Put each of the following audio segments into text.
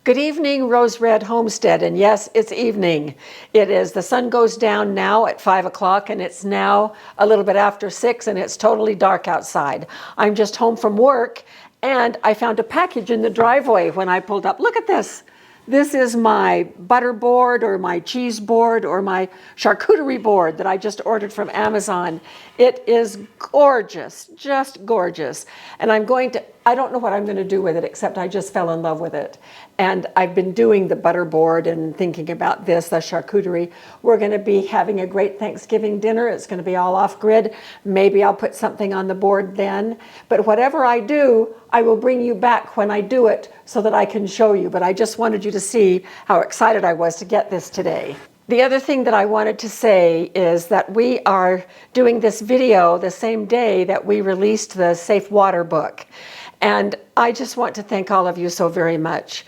Good evening, Rose Red Homestead, and yes, it's evening. The sun goes down now at 5 o'clock, and it's now a little bit after 6, and it's totally dark outside. I'm just home from work, and I found a package in the driveway when I pulled up. Look at this. This is my butter board or my cheese board or my charcuterie board that I just ordered from Amazon. It is gorgeous, just gorgeous. And I don't know what I'm going to do with it, except I just fell in love with it. And I've been doing the butter board and thinking about this, the charcuterie. We're going to be having a great Thanksgiving dinner. It's going to be all off grid. Maybe I'll put something on the board then. But whatever I do, I will bring you back when I do it so that I can show you. But I just wanted you to see how excited I was to get this today. The other thing that I wanted to say is that we are doing this video the same day that we released the Safe Water book. And I just want to thank all of you so very much.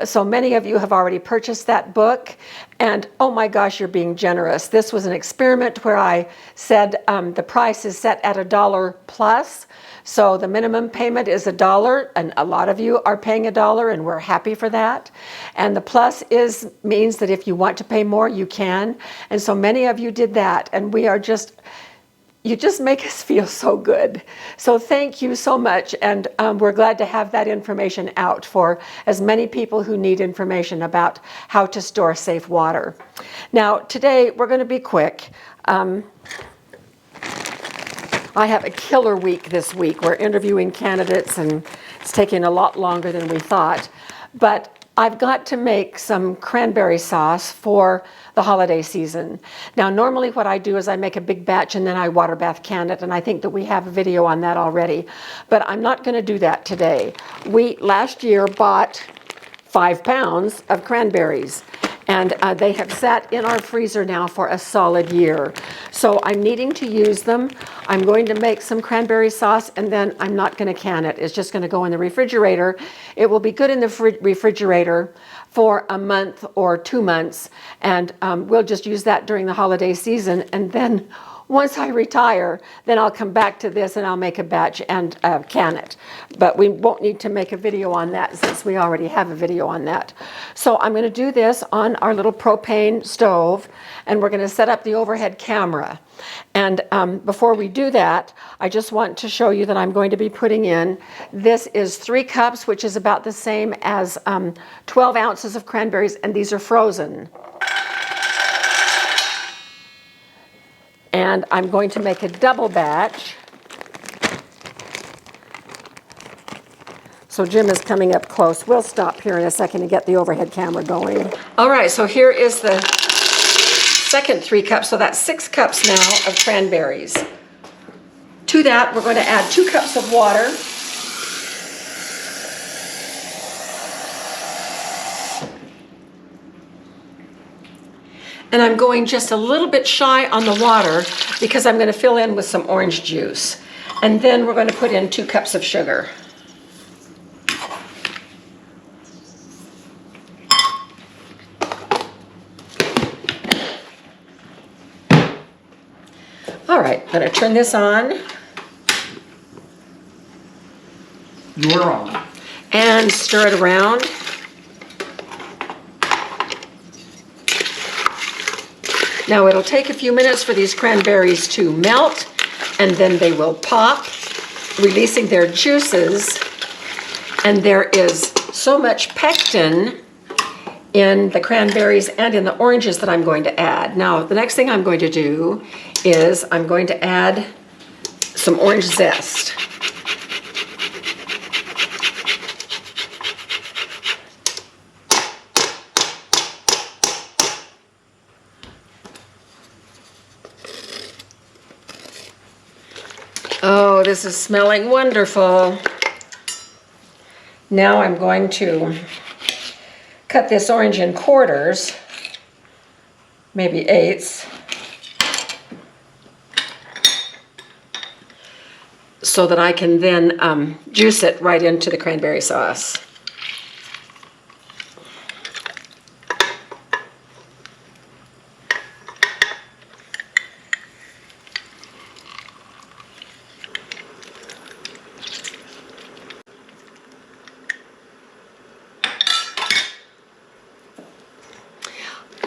So many of you have already purchased that book, and oh my gosh, you're being generous. This was an experiment where I said the price is set at $1 plus. So the minimum payment is $1, and a lot of you are paying $1, and we're happy for that. And the plus means that if you want to pay more, you can. And so many of you did that, and you just make us feel so good. So thank you so much, and we're glad to have that information out for as many people who need information about how to store safe water. Now, today we're going to be quick. I have a killer week this week. We're interviewing candidates, and it's taking a lot longer than we thought. But I've got to make some cranberry sauce for the holiday season. Now, normally what I do is I make a big batch and then I water bath can it, and I think that we have a video on that already. But I'm not going to do that today. We last year bought 5 pounds of cranberries, and they have sat in our freezer now for a solid year. So I'm needing to use them. I'm going to make some cranberry sauce, and then I'm not going to can it. It's just going to go in the refrigerator. It will be good in the refrigerator for a month or 2 months, and we'll just use that during the holiday season. And then once I retire, then I'll come back to this and I'll make a batch and can it. But we won't need to make a video on that since we already have a video on that. So I'm going to do this on our little propane stove, and we're going to set up the overhead camera. And before we do that, I just want to show you that I'm going to be putting in, this is 3 cups, which is about the same as 12 ounces of cranberries, and these are frozen. And I'm going to make a double batch. So Jim is coming up close. We'll stop here in a second and get the overhead camera going. All right, so here is the second 3 cups. So that's 6 cups now of cranberries. To that, we're going to add 2 cups of water. And I'm going just a little bit shy on the water because I'm going to fill in with some orange juice. And then we're going to put in 2 cups of sugar. All right, I'm going to turn this on. You're on. And stir it around. Now it'll take a few minutes for these cranberries to melt, and then they will pop, releasing their juices. And there is so much pectin in the cranberries and in the oranges that I'm going to add. Now, the next thing I'm going to do is I'm going to add some orange zest. Oh, this is smelling wonderful. Now I'm going to cut this orange in quarters, maybe eighths, so that I can then juice it right into the cranberry sauce.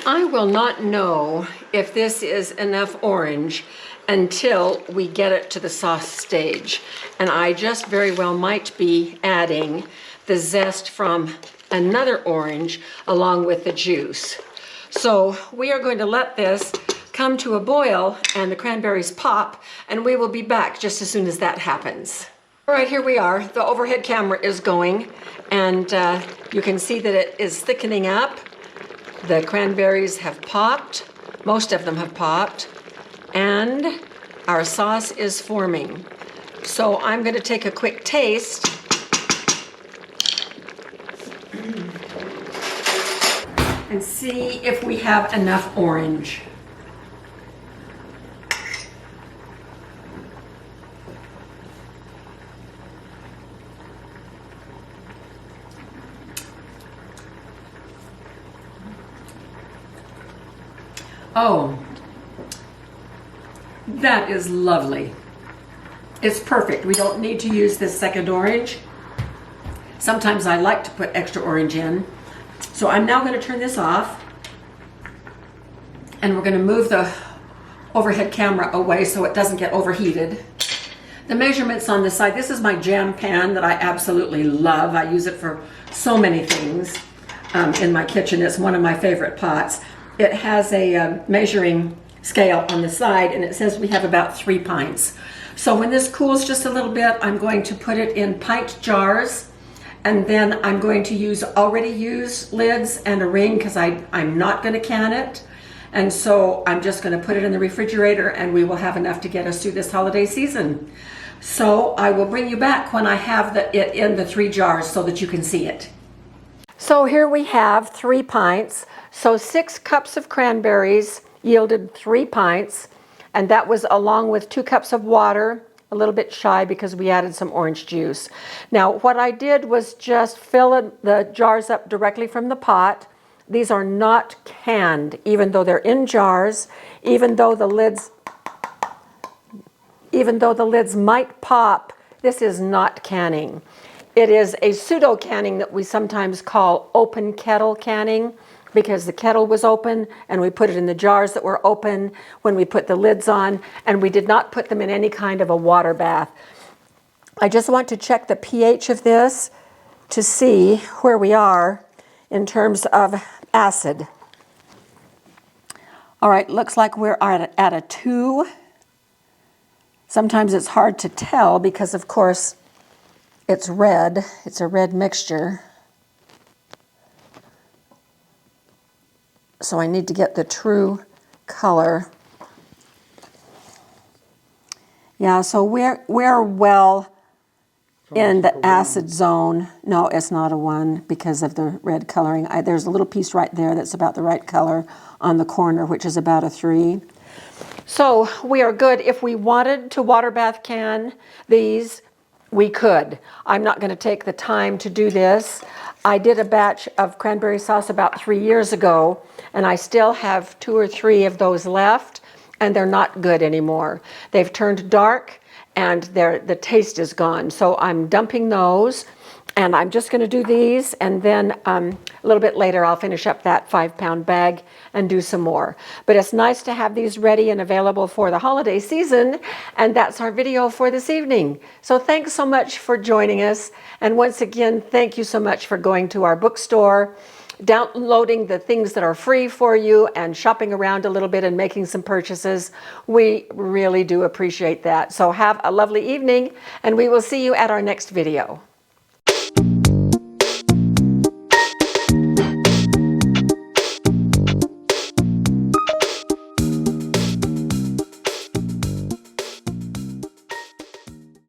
I will not know if this is enough orange until we get it to the sauce stage. And I just very well might be adding the zest from another orange along with the juice. So we are going to let this come to a boil and the cranberries pop, and we will be back just as soon as that happens. All right, here we are. The overhead camera is going, and you can see that it is thickening up. The cranberries have popped. Most of them have popped. And our sauce is forming. So I'm going to take a quick taste. And see if we have enough orange. Oh, that is lovely. It's perfect. We don't need to use this second orange. Sometimes I like to put extra orange in. So I'm now going to turn this off, and we're going to move the overhead camera away so it doesn't get overheated. The measurements on the side, this is my jam pan that I absolutely love. I use it for so many things in my kitchen. It's one of my favorite pots. It has a measuring scale on the side, and it says we have about 3 pints. So when this cools just a little bit, I'm going to put it in pint jars, and then I'm going to use already used lids and a ring because I'm not going to can it. And so I'm just going to put it in the refrigerator, and we will have enough to get us through this holiday season. So I will bring you back when I have it in the 3 jars so that you can see it. So here we have 3 pints. So 6 cups of cranberries yielded 3 pints, and that was along with 2 cups of water, a little bit shy because we added some orange juice. Now what I did was just fill the jars up directly from the pot. These are not canned, even though they're in jars, even though the lids might pop. This is not canning. It is a pseudo canning that we sometimes call open kettle canning, because the kettle was open and we put it in the jars that were open when we put the lids on, and we did not put them in any kind of a water bath. I just want to check the pH of this to see where we are in terms of acid. All right, looks like we're at a 2. Sometimes it's hard to tell because, of course, it's red. It's a red mixture. So I need to get the true color. Yeah, so we're well in the acid zone. No, it's not a 1 because of the red coloring. There's a little piece right there that's about the right color on the corner, which is about a 3. So we are good. If we wanted to water bath can these, we could. I'm not going to take the time to do this. I did a batch of cranberry sauce about 3 years ago, and I still have 2 or 3 of those left, and they're not good anymore. They've turned dark, and the taste is gone. So I'm dumping those, and I'm just going to do these, and then a little bit later I'll finish up that 5-pound bag and do some more. But it's nice to have these ready and available for the holiday season, and that's our video for this evening. So thanks so much for joining us, and once again, thank you so much for going to our bookstore, downloading the things that are free for you, and shopping around a little bit and making some purchases. We really do appreciate that. So have a lovely evening, and we will see you at our next video.